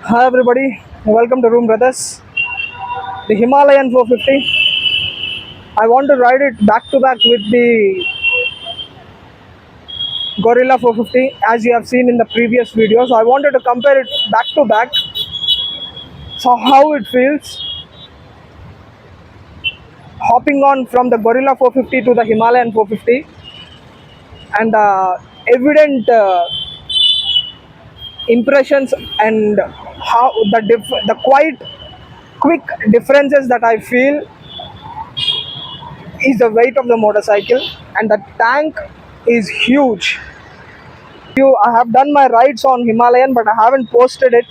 Hi everybody, welcome to Room Brothers. The Himalayan 450. I want to ride it back to back with the Gorilla 450 as you have seen in the previous video. So I wanted to compare it back to back. So how it feels hopping on from the Gorilla 450 to the Himalayan 450 and the evident impressions and how the quite quick differences that I feel is the weight of the motorcycle, and the tank is huge. I have done my rides on Himalayan, but I haven't posted it.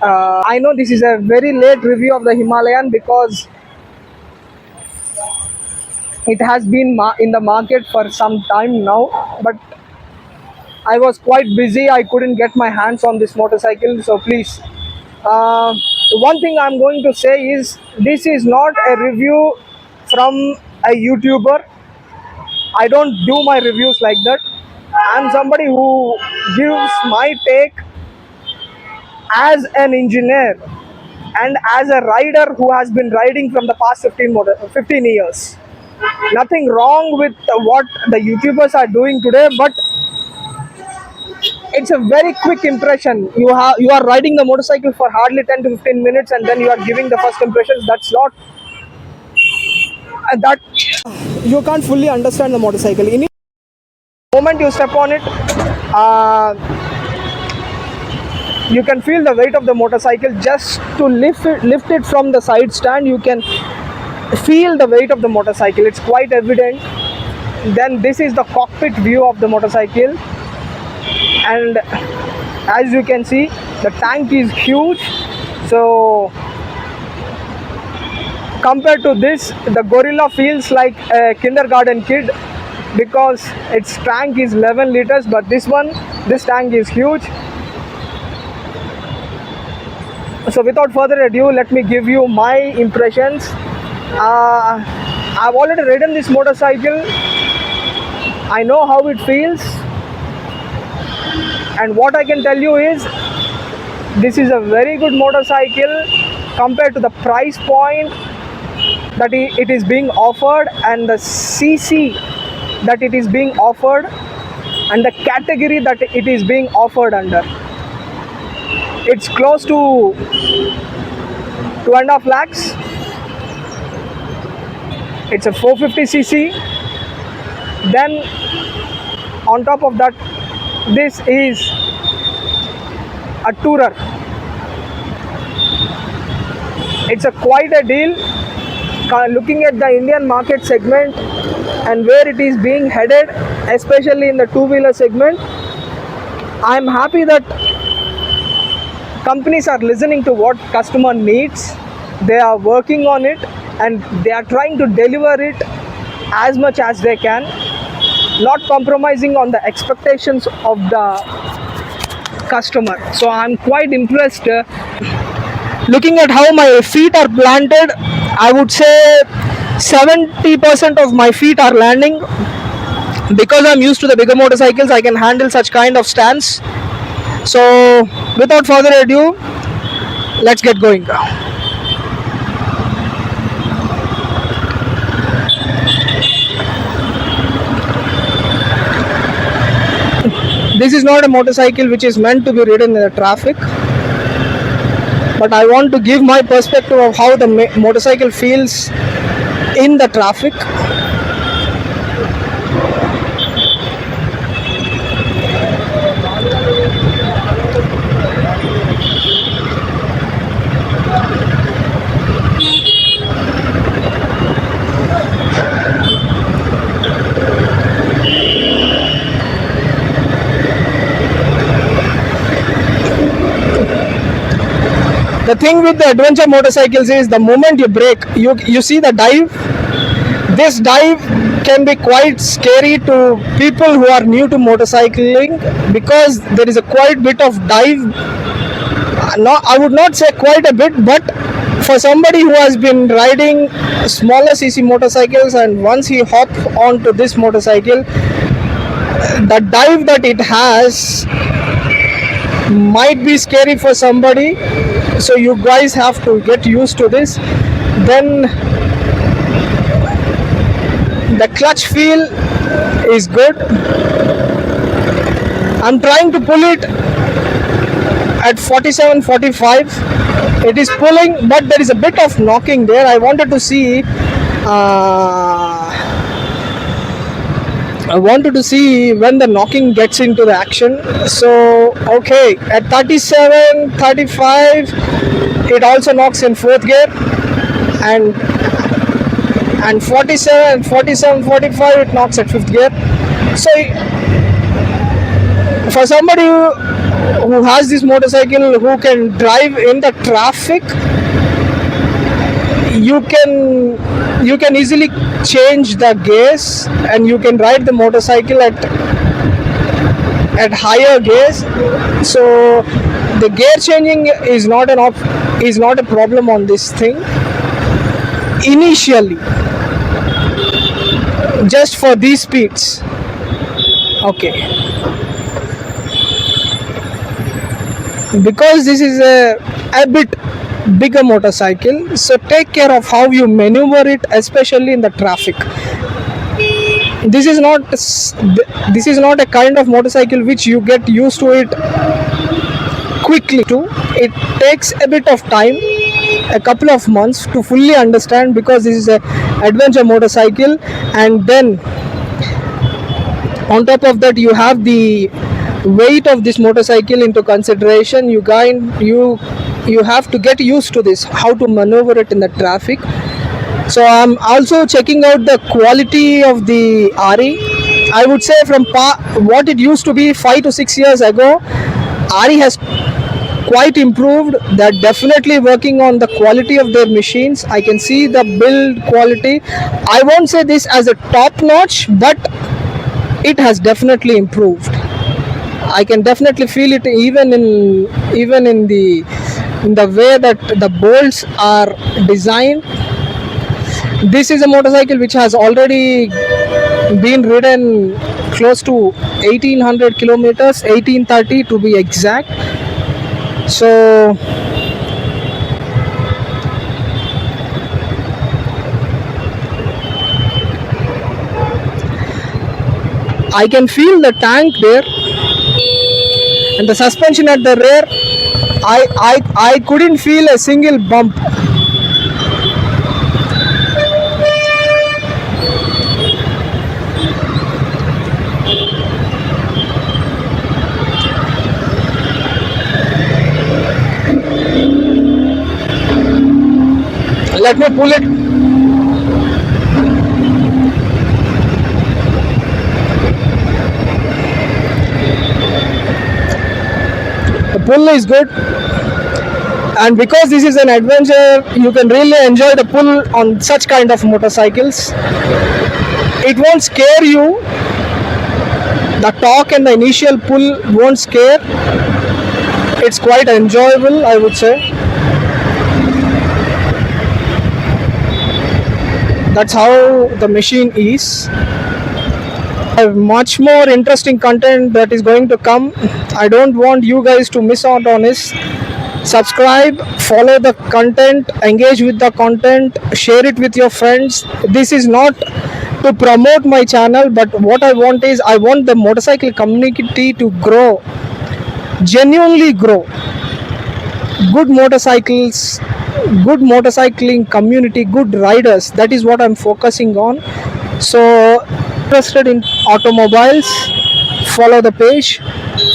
I know this is a very late review of the Himalayan because it has been in the market for some time now, but I was quite busy. I couldn't get my hands on this motorcycle, so please. One thing I'm going to say is this is not a review from a YouTuber. I don't do my reviews like that. I'm somebody who gives my take as an engineer and as a rider who has been riding from the past 15 years. Nothing wrong with what the YouTubers are doing today, but it's a very quick impression. You are riding the motorcycle for hardly 10 to 15 minutes and then you are giving the first impressions. That's not that you can't fully understand the motorcycle. In the moment you step on it, uh, you can feel the weight of the motorcycle. Just to lift it from the side stand, you can feel the weight of the motorcycle. It's quite evident. Then this is the cockpit view of the motorcycle, and as you can see, the tank is huge. So compared to this, the Gorilla feels like a kindergarten kid because its tank is 11 liters, but this tank is huge. So without further ado, let me give you my impressions. I've already ridden this motorcycle. I know how it feels, and what I can tell you is this is a very good motorcycle compared to the price point that it is being offered and the CC that it is being offered and the category that it is being offered under. It's close to 2.5 lakhs. It's a 450cc. Then on top of that, this is a tourer. It's a quite a deal looking at the Indian market segment and where it is being headed, especially in the two-wheeler segment. I'm happy that companies are listening to what customer needs. They are working on it and they are trying to deliver it as much as they can, not compromising on the expectations of the customer. So I'm quite impressed. Looking at how my feet are planted, I would say 70% of my feet are landing. Because I'm used to the bigger motorcycles, I can handle such kind of stance. So without further ado, let's get going. This is not a motorcycle which is meant to be ridden in the traffic, but I want to give my perspective of how the motorcycle feels in the traffic. The thing with the adventure motorcycles is the moment you brake, you see the dive. This dive can be quite scary to people who are new to motorcycling because there is a quite bit of dive. No, I would not say quite a bit, but for somebody who has been riding smaller cc motorcycles and once he hops onto this motorcycle, the dive that it has might be scary for somebody, so you guys have to get used to this. Then the clutch feel is good. I'm trying to pull it at 47 45. It is pulling, but there is a bit of knocking there. I wanted to see when the knocking gets into the action. So okay, at 37 35 it also knocks in fourth gear, and 47 45 it knocks at fifth gear. So for somebody who has this motorcycle, who can drive in the traffic, you can easily change the gears, and you can ride the motorcycle at higher gears. So the gear changing is not a problem on this thing initially, just for these speeds. Okay, because this is a bit bigger motorcycle, so take care of how you maneuver it, especially in the traffic. This is not a kind of motorcycle which you get used to it quickly to. It takes a bit of time, a couple of months, to fully understand, because this is a adventure motorcycle. And then on top of that, you have the weight of this motorcycle into consideration. You have to get used to this, how to maneuver it in the traffic. So I'm also checking out the quality of the RE. I would say from what it used to be 5 to 6 years ago, RE has quite improved. They're definitely working on the quality of their machines. I can see the build quality. I won't say this as a top notch, but it has definitely improved. I can definitely feel it even in the way that the bolts are designed. This is a motorcycle which has already been ridden close to 1800 kilometers, 1830 to be exact. So I can feel the tank there, and the suspension at the rear. I couldn't feel a single bump. Let me pull it. The pull is good, and because this is an adventure, you can really enjoy the pull on such kind of motorcycles. It won't scare you. The torque and the initial pull won't scare. It's quite enjoyable, I would say. That's how the machine is. I have much more interesting content that is going to come. I don't want you guys to miss out on this. Subscribe, follow the content, engage with the content, share it with your friends. This is not to promote my channel, but what I want is, I want the motorcycle community to grow, genuinely grow. Good motorcycles, good motorcycling community, good riders, that is what I'm focusing on. So interested in automobiles, follow the page,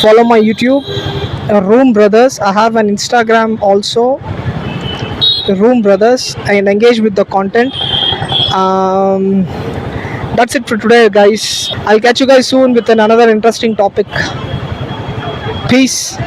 follow my YouTube, Room Brothers. I have an Instagram also, Room Brothers, and engage with the content. That's it for today, guys. I'll catch you guys soon with another interesting topic. Peace.